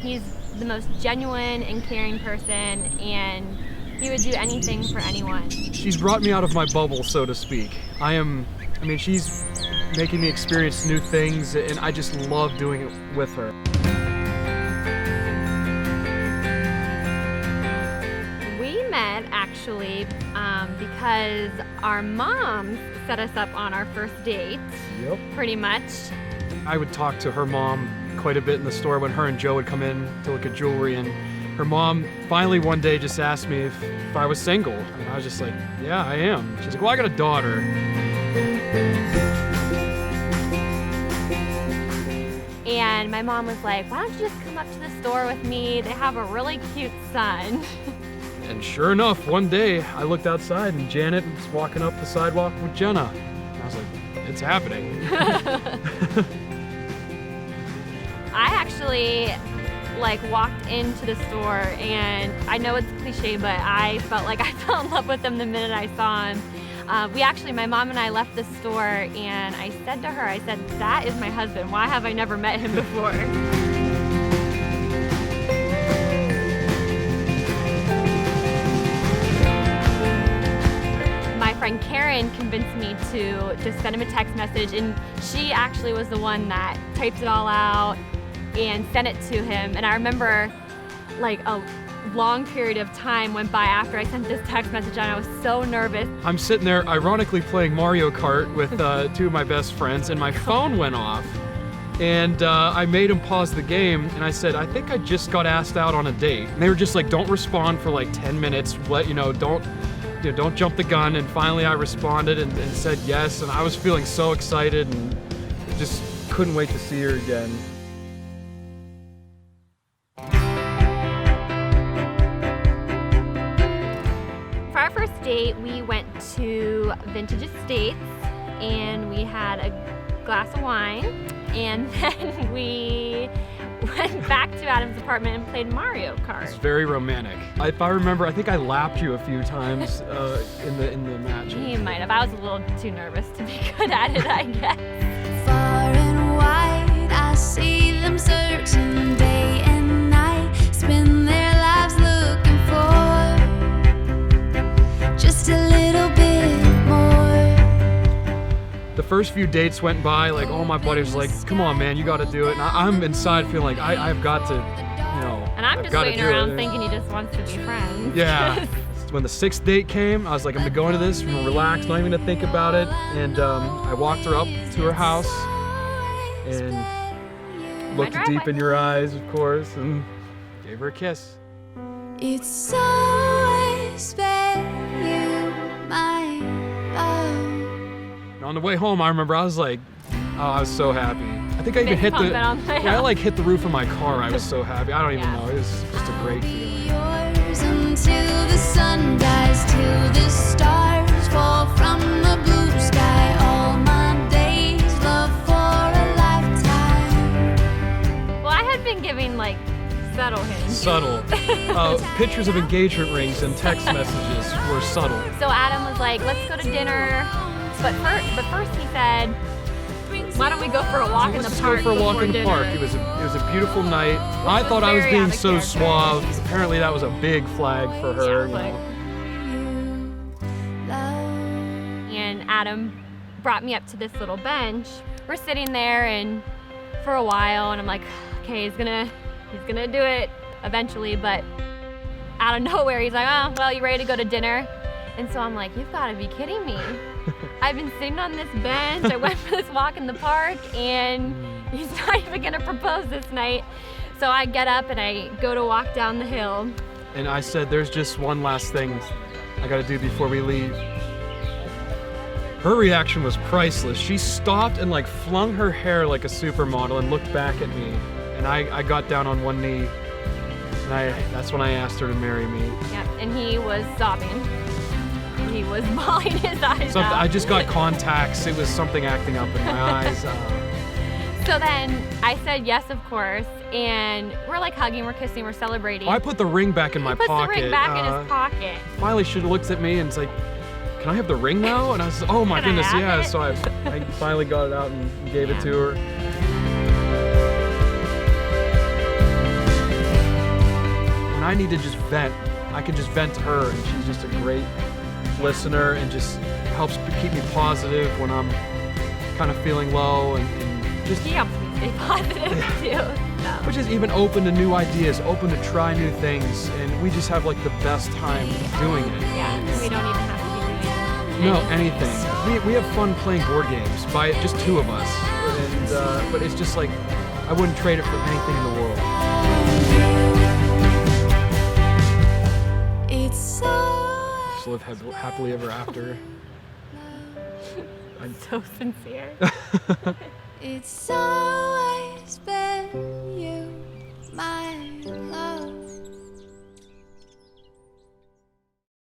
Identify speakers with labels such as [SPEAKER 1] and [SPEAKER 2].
[SPEAKER 1] He's the most genuine and caring person, and he would do anything for anyone.
[SPEAKER 2] She's brought me out of my bubble, so to speak. She's making me experience new things, and I just love doing it with her.
[SPEAKER 1] We met actually because our moms set us up on our first date.
[SPEAKER 2] Yep.
[SPEAKER 1] Pretty much.
[SPEAKER 2] I would talk to her mom quite a bit in the store when her and Joe would come in to look at jewelry, and her mom finally one day just asked me if I was single. And I was just like, yeah, I am. She's like, well, I got a daughter.
[SPEAKER 1] And my mom was like, why don't you just come up to the store with me? They have a really cute son.
[SPEAKER 2] And sure enough, one day I looked outside and Janet was walking up the sidewalk with Jenna. And I was like, it's happening.
[SPEAKER 1] I actually walked into the store, and I know it's cliche, but I felt like I fell in love with him the minute I saw him. My mom and I left the store, and I said to her, that is my husband. Why have I never met him before? My friend Karen convinced me to just send him a text message, and she actually was the one that typed it all out and sent it to him. And I remember a long period of time went by after I sent this text message, and I was so nervous.
[SPEAKER 2] I'm sitting there ironically playing Mario Kart with two of my best friends, and my phone went off. And I made him pause the game, and I said, I think I just got asked out on a date. And they were just like, don't respond for 10 minutes, don't jump the gun. And finally I responded and said yes, and I was feeling so excited and just couldn't wait to see her again.
[SPEAKER 1] For our first date, we went to Vintage Estates, and we had a glass of wine, and then we went back to Adam's apartment and played Mario Kart.
[SPEAKER 2] It's very romantic. If I remember, I think I lapped you a few times in the match.
[SPEAKER 1] He might have. I was a little too nervous to be good at it, I guess.
[SPEAKER 3] Far and wide, I see them searching day and night, spend their lives looking for just a little bit more.
[SPEAKER 2] The first few dates went by, all my buddies were like, come on, man, you got to do it. And I'm inside feeling like I've got to,
[SPEAKER 1] And I'm just waiting around thinking he just wants to be friends.
[SPEAKER 2] Yeah. When the sixth date came, I was like, I'm gonna go into this, I'm gonna relax, not even gonna think about it. And I walked her up to her house and looked deep in your eyes, of course, and gave her a kiss.
[SPEAKER 3] It's always been you, my love.
[SPEAKER 2] And on the way home, I remember I was like, oh, I was so happy. I think I even hit hit the roof of my car. I was so happy. I don't even know. It was just a great feeling.
[SPEAKER 3] Yours until the sun dies, till the stars fall from the blue sky. All my days, love for a lifetime.
[SPEAKER 1] Well, I had been giving subtle hints.
[SPEAKER 2] Subtle. Pictures of engagement rings and text messages were subtle.
[SPEAKER 1] So Adam was like, let's go to dinner. But first he said, why don't we go for a walk in the park?
[SPEAKER 2] Let's go for a walk in the park. It was a beautiful night. I thought I was being so suave. Apparently that was a big flag for her.
[SPEAKER 1] And Adam brought me up to this little bench. We're sitting there and for a while, and I'm like, okay, he's gonna do it eventually. But out of nowhere, he's like, oh, well, you ready to go to dinner? And so I'm like, you've got to be kidding me. I've been sitting on this bench, I went for this walk in the park, and he's not even gonna propose this night. So I get up and I go to walk down the hill.
[SPEAKER 2] And I said, there's just one last thing I gotta do before we leave. Her reaction was priceless. She stopped and flung her hair like a supermodel and looked back at me. And I got down on one knee, and that's when I asked her to marry me.
[SPEAKER 1] Yep, and he was sobbing. He was bawling his eyes out.
[SPEAKER 2] I just got contacts. It was something acting up in my eyes.
[SPEAKER 1] So then I said yes, of course, and we're hugging, we're kissing, we're celebrating.
[SPEAKER 2] I put the ring back in my pocket.
[SPEAKER 1] He puts the ring back in his pocket.
[SPEAKER 2] Finally, she looks at me and is like, can I have the ring now? And I was like, oh my goodness, yeah. So I finally got it out and gave it to her. I need to just vent, I can just vent to her, and she's just a great listener and just helps keep me positive when I'm kind of feeling low, and just
[SPEAKER 1] He helps me stay positive too. So.
[SPEAKER 2] which is even open to new ideas, open to try new things, and we just have like the best time doing it.
[SPEAKER 1] Yeah, we don't even have to be doing
[SPEAKER 2] No, anything. We have fun playing board games by just two of us, and but it's just like I wouldn't trade it for anything in the world.
[SPEAKER 3] It's so
[SPEAKER 2] Just live happily ever after.
[SPEAKER 1] So sincere.
[SPEAKER 3] It's always better.